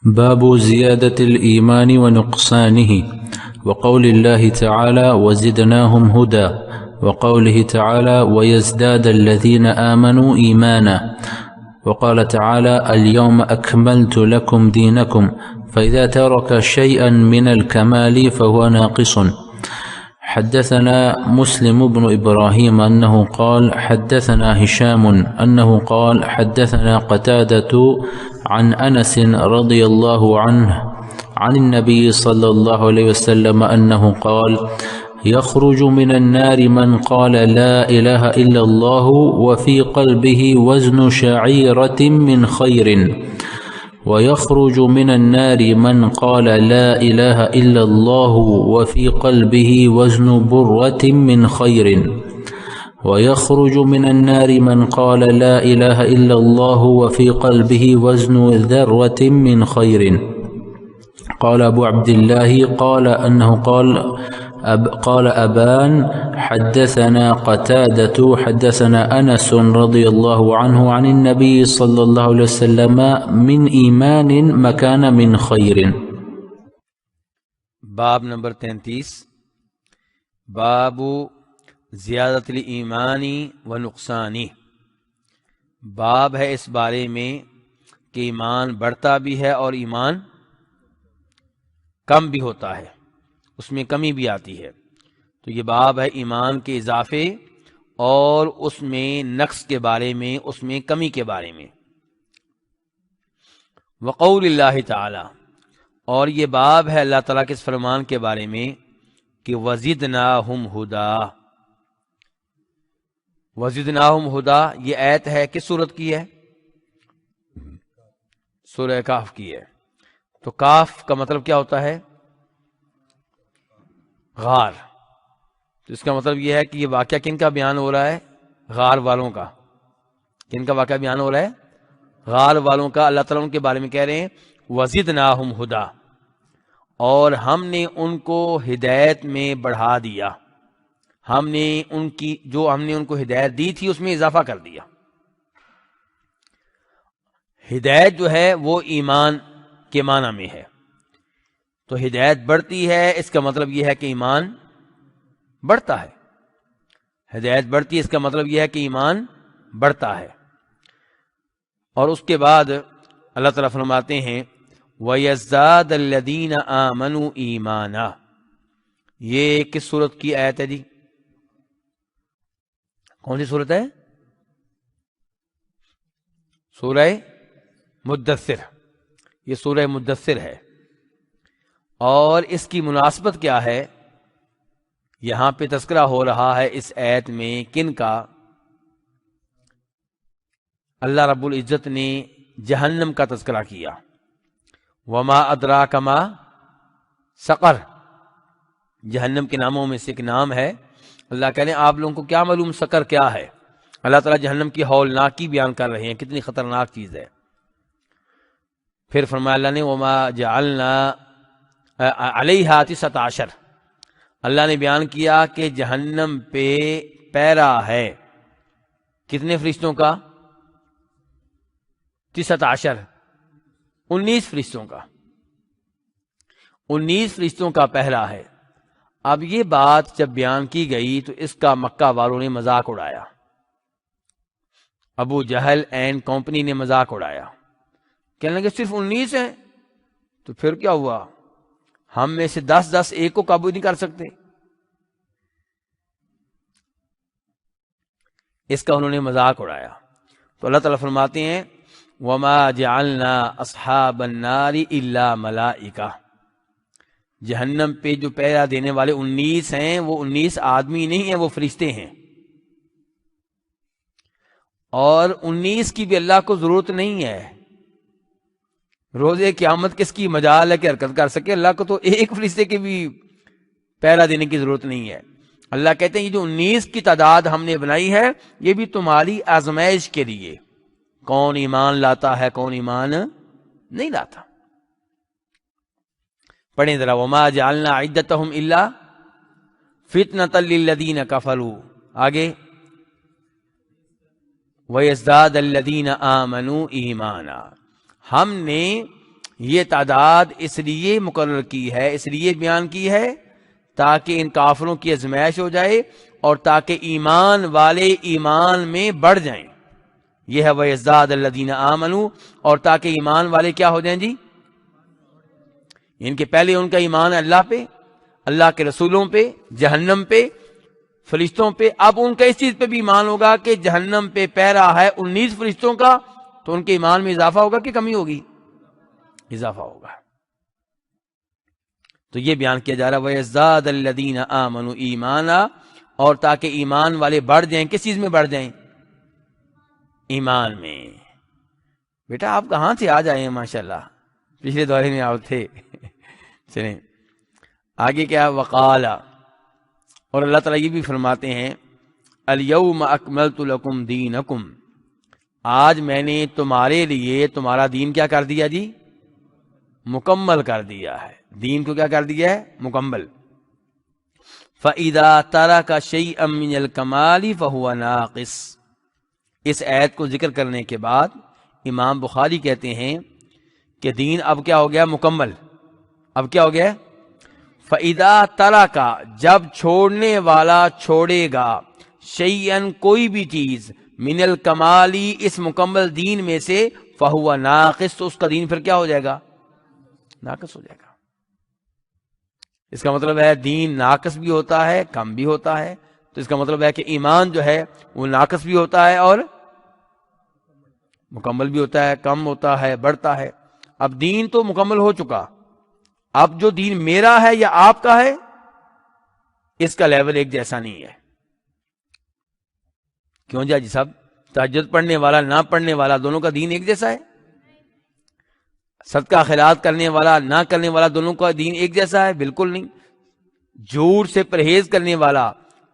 باب زيادة الإيمان ونقصانه، وقول الله تعالى وزدناهم هدى، وقوله تعالى ويزداد الذين آمنوا إيمانا، وقال تعالى اليوم أكملت لكم دينكم، فإذا ترك شيئا من الكمال فهو ناقص. حدثنا مسلم بن إبراهيم أنه قال حدثنا هشام أنه قال حدثنا قتادة عن أنس رضي الله عنه عن النبي صلى الله عليه وسلم أنه قال يخرج من النار من قال لا إله إلا الله وفي قلبه وزن شعيرة من خير، ويخرج من النار من قال لا إله إلا الله وفي قلبه وزن برة من خير، ويخرج من النار من قال لا إله إلا الله وفي قلبه وزن ذرة من خير. قال أبو عبد الله قال أنه قال أبان حدثنا قتادة حدثنا أنس رضي الله عنه عن النبي صلى الله عليه وسلم من إيمان مكان من خير. باب نمبر 33 باب زیادت الایمانی و نقصانی. باب ہے اس بارے میں کہ ایمان بڑھتا بھی ہے اور ایمان کم بھی ہوتا ہے، اس میں کمی بھی آتی ہے. تو یہ باب ہے ایمان کے اضافے اور اس میں نقص کے بارے میں، اس میں کمی کے بارے میں. وقول اللہ تعالی، اور یہ باب ہے اللہ تعالیٰ کے اس فرمان کے بارے میں کہ وزدناہم ہدا. وزدناہم ہدا یہ آیت ہے کس سورت کی ہے؟ سورہ کاف کی ہے. تو کاف کا مطلب کیا ہوتا ہے؟ غار. تو اس کا مطلب یہ ہے کہ یہ واقعہ کن کا بیان ہو رہا ہے؟ غار والوں کا. کن کا واقعہ بیان ہو رہا ہے؟ غار والوں کا. اللہ تعالیٰ ان کے بارے میں کہہ رہے ہیں وزدناہم ہدا، اور ہم نے ان کو ہدایت میں بڑھا دیا. ہم نے ان کو ہدایت دی تھی اس میں اضافہ کر دیا. ہدایت جو ہے وہ ایمان کے معنی میں ہے. تو ہدایت بڑھتی ہے اس کا مطلب یہ ہے کہ ایمان بڑھتا ہے. ہدایت بڑھتی ہے اس کا مطلب یہ ہے کہ ایمان بڑھتا ہے. اور اس کے بعد اللہ تعالیٰ فرماتے ہیں وَيَزْدَادَ الَّذِينَ آمَنُوا ایمانا. یہ کس سورت کی آیت ہے جی؟ کون سی سورت ہے؟ سورہ مدثر. یہ سورہ مدثر ہے. اور اس کی مناسبت کیا ہے؟ یہاں پہ تذکرہ ہو رہا ہے اس آیت میں کن کا؟ اللہ رب العزت نے جہنم کا تذکرہ کیا. وما ادراک ما سقر، جہنم کے ناموں میں سے ایک نام ہے. اللہ کہہ رہے ہیں آپ لوگوں کو کیا معلوم سقر کیا ہے؟ اللہ تعالیٰ جہنم کی ہولناکی بیان کر رہے ہیں، کتنی خطرناک چیز ہے. پھر فرمایا اللہ نے وما جعلنا علیہا 19، اللہ نے بیان کیا کہ جہنم پہ پیرا ہے کتنے فرشتوں کا؟ 19، 19 فرشتوں کا. 19 فرشتوں کا پہرا ہے. اب یہ بات جب بیان کی گئی تو اس کا مکہ والوں نے مذاق اڑایا. ابو جہل اینڈ کمپنی نے مذاق اڑایا، کہنے لگے صرف 19 ہیں تو پھر کیا ہوا؟ ہم میں سے 10 ایک کو قابو نہیں کر سکتے. اس کا انہوں نے مذاق اڑایا. تو اللہ تعالیٰ فرماتے ہیں وما جعلنا اصحاب النار الا ملائکہ. جہنم پہ جو پہرا دینے والے 19 ہیں وہ 19 آدمی نہیں ہیں، وہ فرشتے ہیں. اور 19 کی بھی اللہ کو ضرورت نہیں ہے. روز قیامت کس کی مجال ہے کہ حرکت کر سکے؟ اللہ کو تو ایک فرشتے کی بھی پہرا دینے کی ضرورت نہیں ہے. اللہ کہتے ہیں یہ جو 19 کی تعداد ہم نے بنائی ہے یہ بھی تمہاری آزمائش کے لیے، کون ایمان لاتا ہے کون ایمان نہیں لاتا. پڑھیں ذرا وما جعلنا عدتهم الا فتنة للذین کفروا. آگے وَيَزْدَادَ الَّذِينَ آمَنُوا ایمانا. ہم نے یہ تعداد اس لیے مقرر کی ہے، اس لیے بیان کی ہے تاکہ ان کافروں کی آزمائش ہو جائے اور تاکہ ایمان والے ایمان میں بڑھ جائیں. یہ ہے وَيَزْدَادَ الَّذِينَ آمَنُوا، اور تاکہ ایمان والے کیا ہو جائیں جی، ان کے پہلے ان کا ایمان ہے اللہ پہ، اللہ کے رسولوں پہ، جہنم پہ، فرشتوں پہ. اب ان کا اس چیز پہ بھی ایمان ہوگا کہ جہنم پہ پہرا ہے 19 فرشتوں کا، تو ان کے ایمان میں اضافہ ہوگا کہ کمی ہوگی؟ اضافہ ہوگا. تو یہ بیان کیا جا رہا ہے وَيَزْدَادَ الَّذِينَ آمَنُوا ایمانا، اور تاکہ ایمان والے بڑھ جائیں. کس چیز میں بڑھ جائیں؟ ایمان میں. بیٹا آپ کہاں سے آ جائیں ہیں ماشاءاللہ، پچھلے دورے میں آپ تھے. چلیں آگے کیا وقال، اور اللہ تعالیٰ یہ بھی فرماتے ہیں الیوم اکملت لکم دینکم، آج میں نے تمہارے لیے تمہارا دین کیا کر دیا جی؟ مکمل کر دیا ہے. دین کو کیا کر دیا ہے؟ مکمل. فَإِذَا تَرَكَ شَيْئًا مِّنَ الْكَمَالِ فَهُوَ نَاقِصٌ. اس آیت کو ذکر کرنے کے بعد امام بخاری کہتے ہیں کہ دین اب کیا ہو گیا؟ مکمل. اب کیا ہو گیا؟ فَإِذَا تَرَكَ، جب چھوڑنے والا چھوڑے گا، شَيْئًا کوئی بھی چیز، من الکمالی اس مکمل دین میں سے، فَهُوَ ناقص، تو اس کا دین پھر کیا ہو جائے گا؟ ناقص ہو جائے گا. اس کا مطلب ہے دین ناقص بھی ہوتا ہے، کم بھی ہوتا ہے. تو اس کا مطلب ہے کہ ایمان جو ہے وہ ناقص بھی ہوتا ہے اور مکمل بھی ہوتا ہے، کم ہوتا ہے، بڑھتا ہے. اب دین تو مکمل ہو چکا، اب جو دین میرا ہے یا آپ کا ہے، اس کا لیول ایک جیسا نہیں ہے. کیوں جی صاحب؟ تہجد پڑھنے والا نہ پڑھنے والا دونوں کا دین ایک جیسا ہے؟ صدقہ خیرات کرنے والا نہ کرنے والا دونوں کا دین ایک جیسا ہے؟ بالکل نہیں. جھوٹ سے پرہیز کرنے والا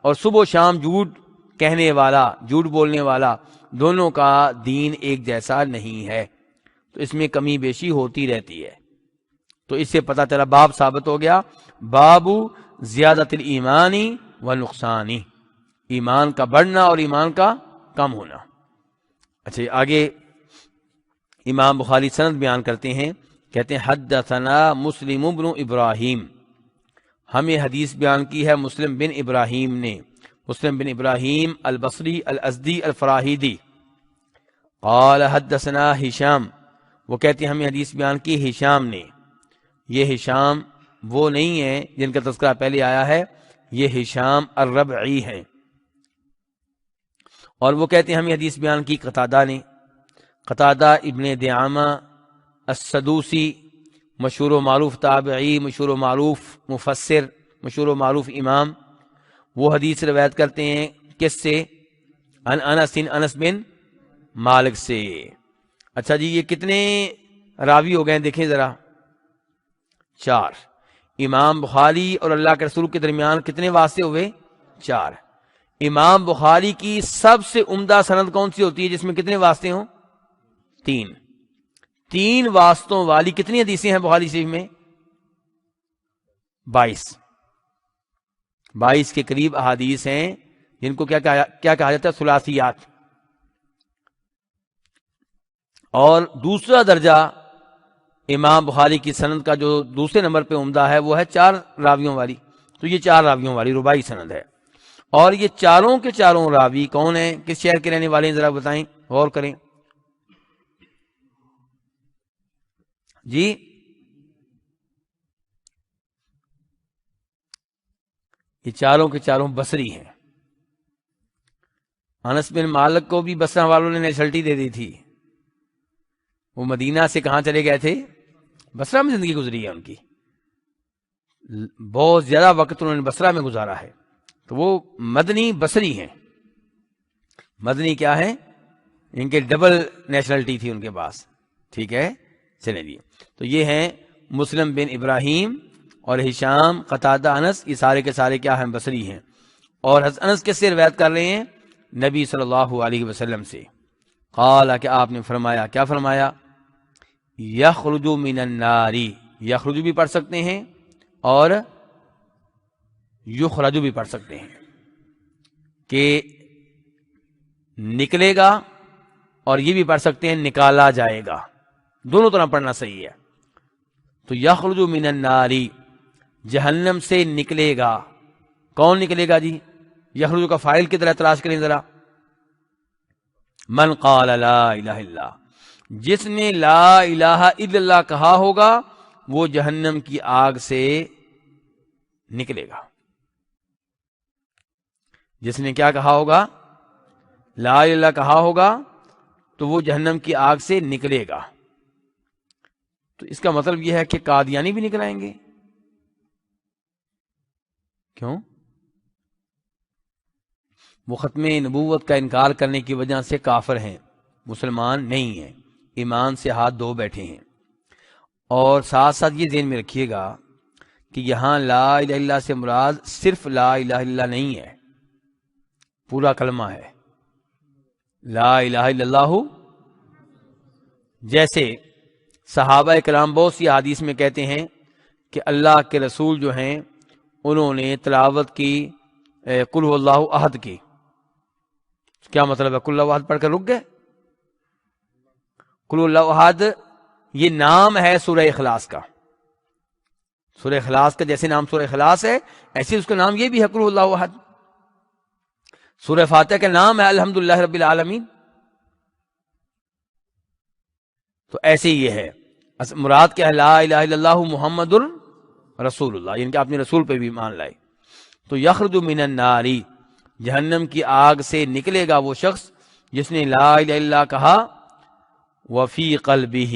اور صبح و شام جھوٹ کہنے والا، جھوٹ بولنے والا، دونوں کا دین ایک جیسا نہیں ہے. تو اس میں کمی بیشی ہوتی رہتی ہے. تو اس سے پتہ چلا باب ثابت ہو گیا، باب زیادت الایمانی و نقصانی، ایمان کا بڑھنا اور ایمان کا کم ہونا. اچھا آگے امام بخاری سند بیان کرتے ہیں، کہتے ہیں حدثنا مسلم بن ابراہیم، ہمیں حدیث بیان کی ہے مسلم بن ابراہیم نے، مسلم بن ابراہیم البصری الازدی الفراہیدی. قال حدثنا ہشام، وہ کہتے ہیں ہمیں حدیث بیان کی ہشام نے. یہ ہشام وہ نہیں ہے جن کا تذکرہ پہلے آیا ہے، یہ ہشام الربعی ہے. اور وہ کہتے ہیں ہمیں حدیث بیان کی قتادہ نے، قتادہ ابن دعامہ السدوسی، مشہور و معروف تابعی، مشہور و معروف مفسر، مشہور و معروف امام. وہ حدیث روایت کرتے ہیں کس سے؟ انس بن مالک سے. اچھا جی یہ کتنے راوی ہو گئے دیکھیں ذرا؟ 4. امام بخاری اور اللہ کے رسول کے درمیان کتنے واسطے ہوئے؟ 4. امام بخاری کی سب سے عمدہ سند کون سی ہوتی ہے جس میں کتنے واسطے ہوں؟ 3. 3 واسطوں والی کتنی حدیثیں ہیں بخاری شریف میں؟ 22 کے قریب احادیث ہیں جن کو کیا کہا جاتا ہے؟ ثلاثیات. اور دوسرا درجہ امام بخاری کی سند کا جو دوسرے نمبر پہ عمدہ ہے وہ ہے 4 راویوں والی. تو یہ 4 راویوں والی رباعی سند ہے. اور یہ چاروں کے چاروں راوی کون ہیں؟ کس شہر کے رہنے والے ہیں؟ ذرا بتائیں، غور کریں جی. یہ چاروں کے چاروں بصری ہیں. انس بن مالک کو بھی بصرہ والوں نے نیشنلٹی دے دی تھی. وہ مدینہ سے کہاں چلے گئے تھے؟ بصرہ میں زندگی گزری ہے ان کی، بہت زیادہ وقت انہوں نے بصرہ میں گزارا ہے. تو وہ مدنی بصری ہیں. مدنی کیا ہے؟ ان کے ڈبل نیشنلٹی تھی ان کے پاس. ٹھیک ہے چلیں جی. تو یہ ہیں مسلم بن ابراہیم اور ہشام قتادہ انس، یہ سارے کے سارے کیا ہیں؟ بصری ہیں. اور انس کس سے روایت کر رہے ہیں؟ نبی صلی اللہ علیہ وسلم سے. قال کہ آپ نے فرمایا، کیا فرمایا؟ یخرج من النار، یخرج بھی پڑھ سکتے ہیں اور یخرج بھی پڑھ سکتے ہیں کہ نکلے گا، اور یہ بھی پڑھ سکتے ہیں نکالا جائے گا. دونوں طرح پڑھنا صحیح ہے. تو یخرج من النار، جہنم سے نکلے گا. کون نکلے گا جی؟ یخرج کا فاعل کی طرح تلاش کریں ذرا. من قال لا الہ الا، جس نے لا الہ الا اللہ کہا ہوگا وہ جہنم کی آگ سے نکلے گا. جس نے کیا کہا ہوگا؟ لا الہ الا اللہ کہا ہوگا تو وہ جہنم کی آگ سے نکلے گا. تو اس کا مطلب یہ ہے کہ قادیانی بھی نکل آئیں گے. کیوں؟ وہ ختم نبوت کا انکار کرنے کی وجہ سے کافر ہیں، مسلمان نہیں ہیں، ایمان سے ہاتھ دھو بیٹھے ہیں. اور ساتھ ساتھ یہ ذہن میں رکھیے گا کہ یہاں لا الہ الا اللہ سے مراد صرف لا الہ الا اللہ نہیں ہے، پورا کلمہ ہے. لا الہ الا اللہ، جیسے صحابہ کرام بہت سی حدیث میں کہتے ہیں کہ اللہ کے رسول جو ہیں انہوں نے تلاوت کی قل هو اللہ احد کی. کیا مطلب ہے؟ قل هو اللہ احد پڑھ کر رک گئے؟ قل هو اللہ احد یہ نام ہے سورہ اخلاص کا. سورہ اخلاص کا جیسے نام سورہ اخلاص ہے ایسے اس کا نام یہ بھی ہے قل هو اللہ احد. سورہ فاتحہ کا نام ہے الحمدللہ رب العالمین. تو ایسے یہ ہے. مراد کیا ہے؟ لا الہ الا اللہ محمد رسول اللہ، یعنی کہ آپ نے رسول پہ بھی مان لائے. تو یخرج من النار، جہنم کی آگ سے نکلے گا وہ شخص جس نے لا الہ الا اللہ کہا. وفی قلبہ،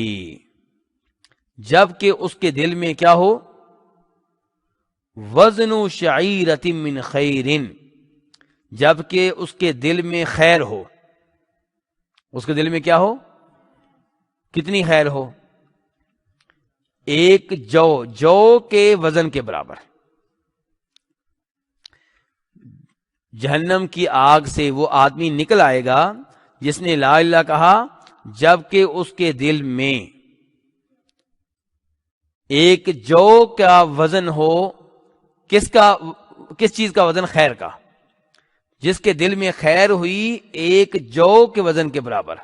جبکہ اس کے دل میں کیا ہو؟ وزن شعیرۃ من خیر، جبکہ اس کے دل میں خیر ہو. اس کے دل میں کیا ہو؟ کتنی خیر ہو؟ ایک جو کے وزن کے برابر. جہنم کی آگ سے وہ آدمی نکل آئے گا جس نے لا الہ الا اللہ کہا جبکہ اس کے دل میں ایک جو کا وزن ہو. کس چیز کا وزن؟ خیر کا. جس کے دل میں خیر ہوئی ایک جو کے وزن کے برابر،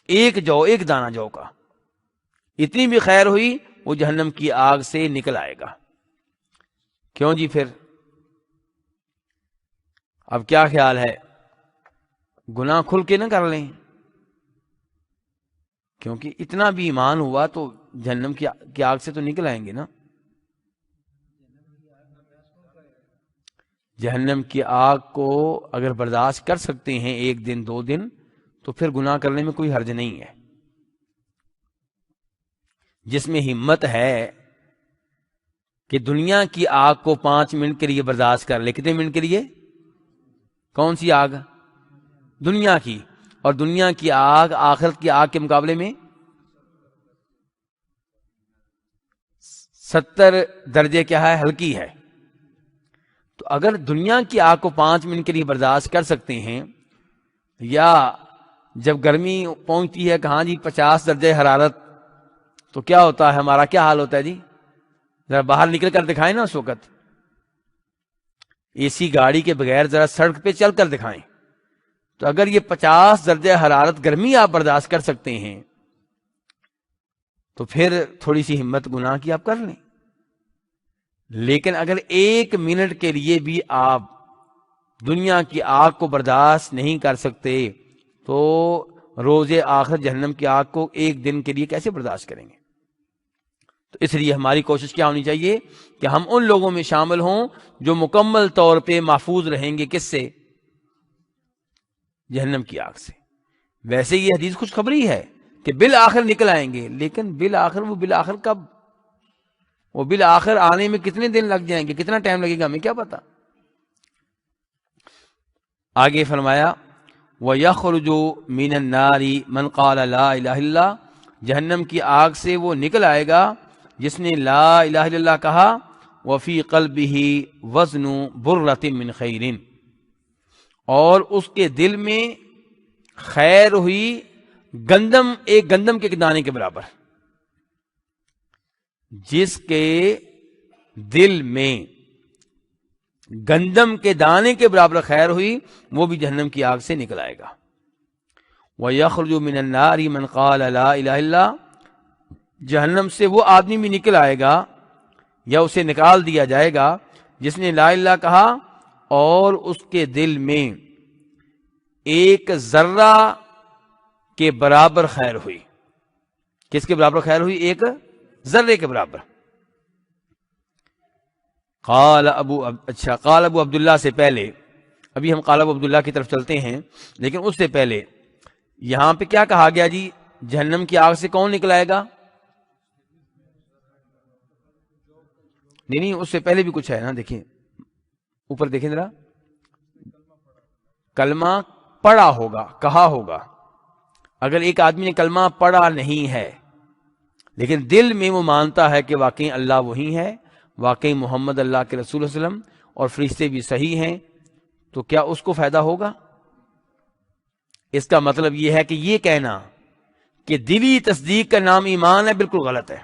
ایک دانہ جو کا، اتنی بھی خیر ہوئی وہ جہنم کی آگ سے نکل آئے گا. کیوں جی؟ پھر اب کیا خیال ہے؟ گناہ کھل کے نہ کر لیں، کیونکہ اتنا بھی ایمان ہوا تو جہنم کی آگ سے تو نکل آئیں گے نا. جہنم کی آگ کو اگر برداشت کر سکتے ہیں 1 دن 2 دن تو پھر گناہ کرنے میں کوئی حرج نہیں ہے. جس میں ہمت ہے کہ دنیا کی آگ کو 5 منٹ کے لیے برداشت کر لے. کتنے منٹ کے لیے؟ کون سی آگ؟ دنیا کی. اور دنیا کی آگ آخرت کی آگ کے مقابلے میں 70 درجے کیا ہے؟ ہلکی ہے. تو اگر دنیا کی آگ کو 5 منٹ کے لیے برداشت کر سکتے ہیں، یا جب گرمی پہنچتی ہے کہاں جی 50 درجے حرارت، تو کیا ہوتا ہے؟ ہمارا کیا حال ہوتا ہے جی؟ ذرا باہر نکل کر دکھائیں نا. اس وقت اے سی گاڑی کے بغیر ذرا سڑک پہ چل کر دکھائیں. تو اگر یہ 50 درجے حرارت گرمی آپ برداشت کر سکتے ہیں تو پھر تھوڑی سی ہمت گناہ کی آپ کر لیں. لیکن اگر 1 منٹ کے لیے بھی آپ دنیا کی آگ کو برداشت نہیں کر سکتے تو روز آخر جہنم کی آگ کو 1 دن کے لیے کیسے برداشت کریں گے؟ تو اس لیے ہماری کوشش کیا ہونی چاہیے کہ ہم ان لوگوں میں شامل ہوں جو مکمل طور پہ محفوظ رہیں گے. کس سے؟ جہنم کی آگ سے. ویسے یہ حدیث خوشخبری ہے کہ بالآخر نکل آئیں گے، لیکن بالآخر کب؟ وہ بالآخر آنے میں کتنے دن لگ جائیں گے، کتنا ٹائم لگے گا، ہمیں کیا پتا. آگے فرمایا وَيَخْرُجُ مِنَ النَّارِ مَنْ قَالَ لَا إِلَهَ إِلَّا، جہنم کی آگ سے وہ نکل آئے گا جس نے لا الہ الا اللہ کہا. وَفِي قَلْبِهِ وَزْنُ بُرَّةٍ مِّنْ خَيْرٍ، اور اس کے دل میں خیر ہوئی ایک گندم کے دانے کے برابر. جس کے دل میں گندم کے دانے کے برابر خیر ہوئی وہ بھی جہنم کی آگ سے نکل آئے گا. وَيَخْرُجُ مِنَ النَّارِ مَنْ قَالَ لَا إِلَهَ إِلَّا، جہنم سے وہ آدمی بھی نکل آئے گا یا اسے نکال دیا جائے گا جس نے لا الہ کہا اور اس کے دل میں ایک ذرہ کے برابر خیر ہوئی. کس کے برابر خیر ہوئی؟ ایک ذرے کے برابر. قال ابو عبداللہ سے پہلے، ابھی ہم قال ابو عبداللہ کی طرف چلتے ہیں، لیکن اس سے پہلے یہاں پہ کیا کہا گیا جی؟ جہنم کی آگ سے کون نکل آئے گا؟ نہیں، اس سے پہلے بھی کچھ ہے نا. دیکھیں اوپر دیکھیں ذرا، کلمہ پڑھا ہوگا، کہا ہوگا. اگر ایک آدمی نے کلمہ پڑھا نہیں ہے لیکن دل میں وہ مانتا ہے کہ واقعی اللہ وہی ہے، واقعی محمد اللہ کے رسول صلی اللہ علیہ وسلم اور فرشتے بھی صحیح ہیں، تو کیا اس کو فائدہ ہوگا؟ اس کا مطلب یہ ہے کہ یہ کہنا کہ دلی تصدیق کا نام ایمان ہے بالکل غلط ہے.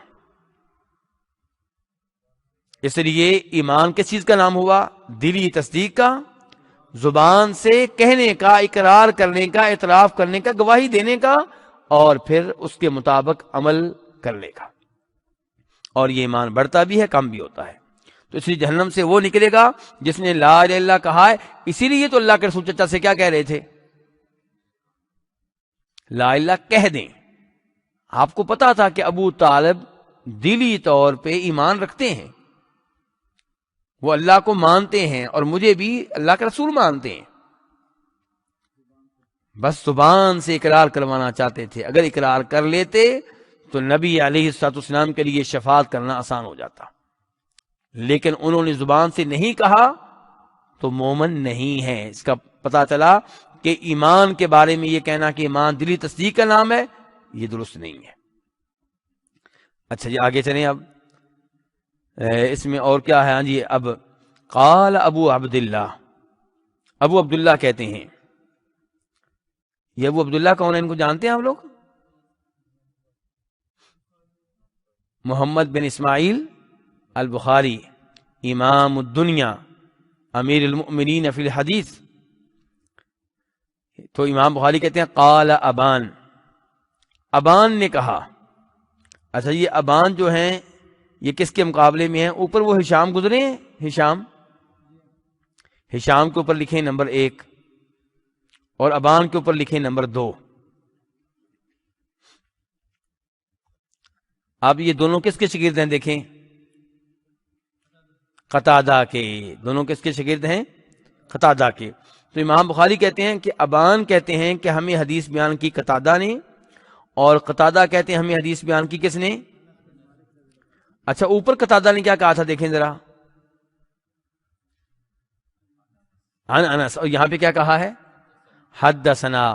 اس لیے ایمان کس چیز کا نام ہوا؟ دلی تصدیق کا، زبان سے کہنے کا، اقرار کرنے کا، اعتراف کرنے کا، گواہی دینے کا، اور پھر اس کے مطابق عمل کرنے کا. اور یہ ایمان بڑھتا بھی ہے، کم بھی ہوتا ہے. تو اس لیے جہنم سے وہ نکلے گا جس نے لا الہ الا اللہ کہا ہے. اسی لیے تو اللہ کے رسول چچا سے کیا کہہ رہے تھے؟ لا الہ کہہ دیں. آپ کو پتا تھا کہ ابو طالب دلی طور پہ ایمان رکھتے ہیں، وہ اللہ کو مانتے ہیں اور مجھے بھی اللہ کا رسول مانتے ہیں، بس زبان سے اقرار کروانا چاہتے تھے. اگر اقرار کر لیتے تو نبی علیہ الصلوۃ والسلام کے لیے شفاعت کرنا آسان ہو جاتا، لیکن انہوں نے زبان سے نہیں کہا تو مومن نہیں ہے. اس کا پتہ چلا کہ ایمان کے بارے میں یہ کہنا کہ ایمان دلی تصدیق کا نام ہے، یہ درست نہیں ہے. اچھا جی آگے چلیں. اب اس میں اور کیا ہے؟ ہاں جی، اب قال ابو عبداللہ، ابو عبداللہ کہتے ہیں. یہ ابو عبداللہ کون ہے؟ ان کو جانتے ہیں آپ لوگ؟ محمد بن اسماعیل البخاری، امام الدنیا، امیر المؤمنین فی الحدیث. تو امام بخاری کہتے ہیں قال ابان، ابان نے کہا. اچھا یہ ابان جو ہیں یہ کس کے مقابلے میں ہیں؟ اوپر وہ ہشام گزرے ہیں، ہشام کے اوپر لکھیں نمبر 1 اور ابان کے اوپر لکھیں نمبر 2. اب یہ دونوں کس کے شاگرد ہیں؟ دیکھیں قتادہ کے. دونوں کس کے شاگرد ہیں؟ قتادہ کے. تو امام بخاری کہتے ہیں کہ ابان کہتے ہیں کہ ہمیں حدیث بیان کی قتادہ نے، اور قتادہ کہتے ہیں ہمیں حدیث بیان کی کس نے؟ اچھا اوپر قتادہ نے کیا کہا تھا دیکھیں ذرا، عن انس، اور یہاں پہ کیا کہا ہے؟ حدثنا.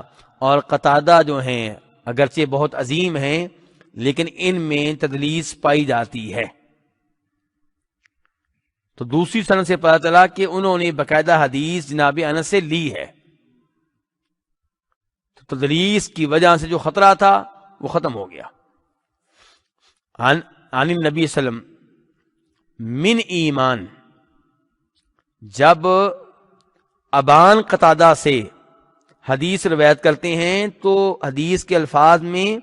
اور قتادہ جو ہیں اگرچہ بہت عظیم ہیں لیکن ان میں تدلیس پائی جاتی ہے. تو دوسری سند سے پتہ چلا کہ انہوں نے باقاعدہ حدیث جناب انس سے لی ہے. تو تدلیس کی وجہ سے جو خطرہ تھا وہ ختم ہو گیا. عن النبی صلی اللہ علیہ وسلم من ایمان. جب ابان قتادہ سے حدیث روایت کرتے ہیں تو حدیث کے الفاظ میں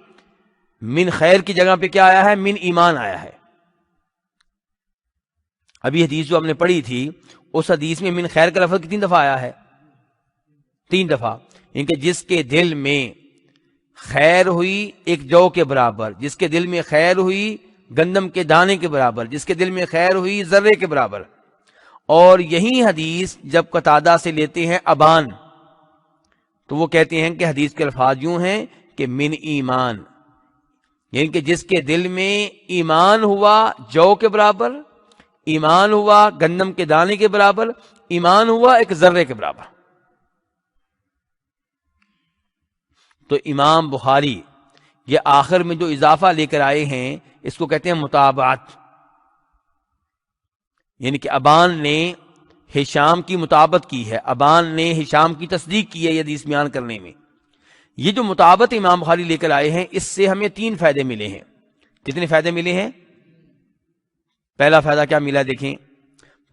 من خیر کی جگہ پہ کیا آیا ہے؟ من ایمان آیا ہے. ابھی حدیث جو ہم نے پڑھی تھی اس حدیث میں من خیر کا لفظ کتنی دفعہ آیا ہے؟ 3 دفعہ. ان کہ جس کے دل میں خیر ہوئی ایک جو کے برابر، جس کے دل میں خیر ہوئی گندم کے دانے کے برابر، جس کے دل میں خیر ہوئی ذرے کے برابر. اور یہی حدیث جب قتادہ سے لیتے ہیں ابان تو وہ کہتے ہیں کہ حدیث کے الفاظ یوں ہیں کہ من ایمان، یعنی کہ جس کے دل میں ایمان ہوا جو کے برابر، ایمان ہوا گندم کے دانے کے برابر، ایمان ہوا ایک ذرے کے برابر. تو امام بخاری یہ آخر میں جو اضافہ لے کر آئے ہیں اس کو کہتے ہیں متابعت، یعنی کہ ابان نے ہشام کی مطابقت کی ہے، ابان نے ہشام کی تصدیق کی ہے یہ حدیث بیان کرنے میں. یہ جو مطابقت امام بخاری لے کر آئے ہیں اس سے ہمیں 3 فائدے ملے ہیں. کتنے فائدے ملے ہیں؟ پہلا فائدہ کیا ملا دیکھیں.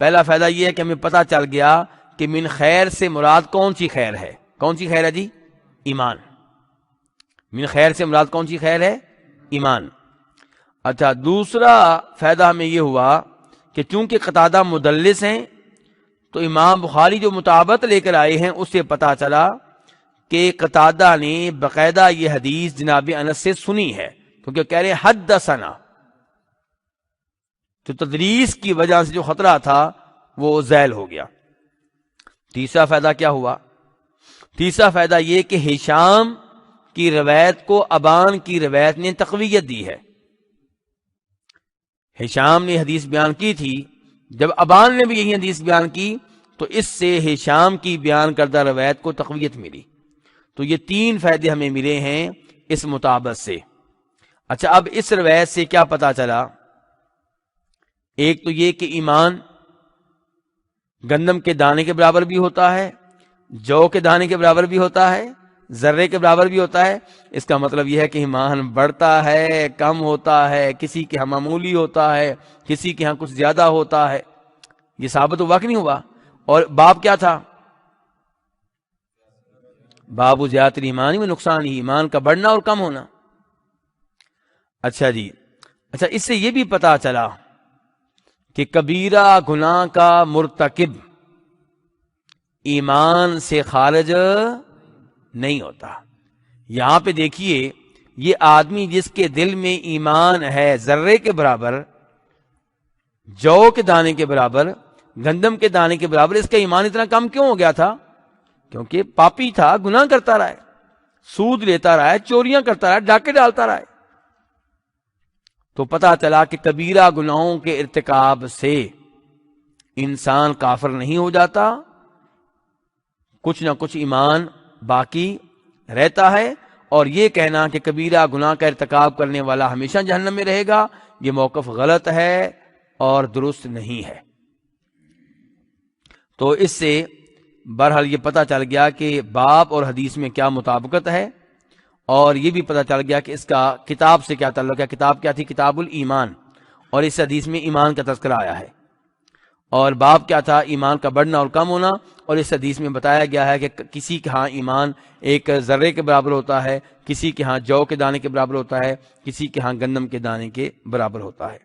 پہلا فائدہ یہ ہے کہ ہمیں پتہ چل گیا کہ من خیر سے مراد کون سی خیر ہے؟ کون سی خیر ہے جی؟ ایمان. من خیر سے مراد کون سی خیر ہے؟ ایمان. اچھا، دوسرا فائدہ ہمیں یہ ہوا کہ چونکہ قتادہ مدلس ہیں تو امام بخاری جو مطابقت لے کر آئے ہیں اس سے پتہ چلا کہ قتادہ نے باقاعدہ یہ حدیث جناب انس سے سنی ہے، کیونکہ کہہ رہے حدثنا، تو تدریس کی وجہ سے جو خطرہ تھا وہ زائل ہو گیا۔ تیسرا فائدہ کیا ہوا؟ تیسرا فائدہ یہ کہ ہشام کی روایت کو ابان کی روایت نے تقویت دی ہے۔ ہشام نے حدیث بیان کی تھی، جب ابان نے بھی یہی حدیث بیان کی تو اس سے ہشام کی بیان کردہ روایت کو تقویت ملی۔ تو یہ تین فائدے ہمیں ملے ہیں اس مطابقت سے۔ اچھا، اب اس روایت سے کیا پتا چلا؟ ایک تو یہ کہ ایمان گندم کے دانے کے برابر بھی ہوتا ہے، جو کے دانے کے برابر بھی ہوتا ہے، ذرے کے برابر بھی ہوتا ہے۔ اس کا مطلب یہ ہے کہ ایمان بڑھتا ہے، کم ہوتا ہے، کسی کے ہاں معمولی ہوتا ہے، کسی کے ہاں کچھ زیادہ ہوتا ہے۔ یہ ثابت ہوا کہ نہیں ہوا؟ اور باب کیا تھا؟ باب زیادت ایمانی میں نقصان ہی، ایمان کا بڑھنا اور کم ہونا۔ اچھا جی، اچھا، اس سے یہ بھی پتا چلا کہ کبیرہ گناہ کا مرتکب ایمان سے خارج نہیں ہوتا۔ یہاں پہ دیکھیے، یہ آدمی جس کے دل میں ایمان ہے ذرے کے برابر، جو کے دانے کے برابر، گندم کے دانے کے برابر، اس کا ایمان اتنا کم کیوں ہو گیا تھا؟ کیونکہ پاپی تھا، گناہ کرتا رہا ہے، سود لیتا رہا ہے، چوریاں کرتا رہا ہے، ڈاکے ڈالتا رہا ہے۔ تو پتا چلا کہ کبیرہ گناہوں کے ارتکاب سے انسان کافر نہیں ہو جاتا، کچھ نہ کچھ ایمان باقی رہتا ہے۔ اور یہ کہنا کہ کبیرہ گناہ کا ارتکاب کرنے والا ہمیشہ جہنم میں رہے گا، یہ موقف غلط ہے اور درست نہیں ہے۔ تو اس سے بہرحال یہ پتہ چل گیا کہ باب اور حدیث میں کیا مطابقت ہے، اور یہ بھی پتہ چل گیا کہ اس کا کتاب سے کیا تعلق ہے۔ کتاب کیا تھی؟ کتاب الایمان، اور اس حدیث میں ایمان کا تذکرہ آیا ہے۔ اور باب کیا تھا؟ ایمان کا بڑھنا اور کم ہونا، اور اس حدیث میں بتایا گیا ہے کہ کسی کے ہاں ایمان ایک ذرے کے برابر ہوتا ہے، کسی کے ہاں جو کے دانے کے برابر ہوتا ہے، کسی کے ہاں گندم کے دانے کے برابر ہوتا ہے۔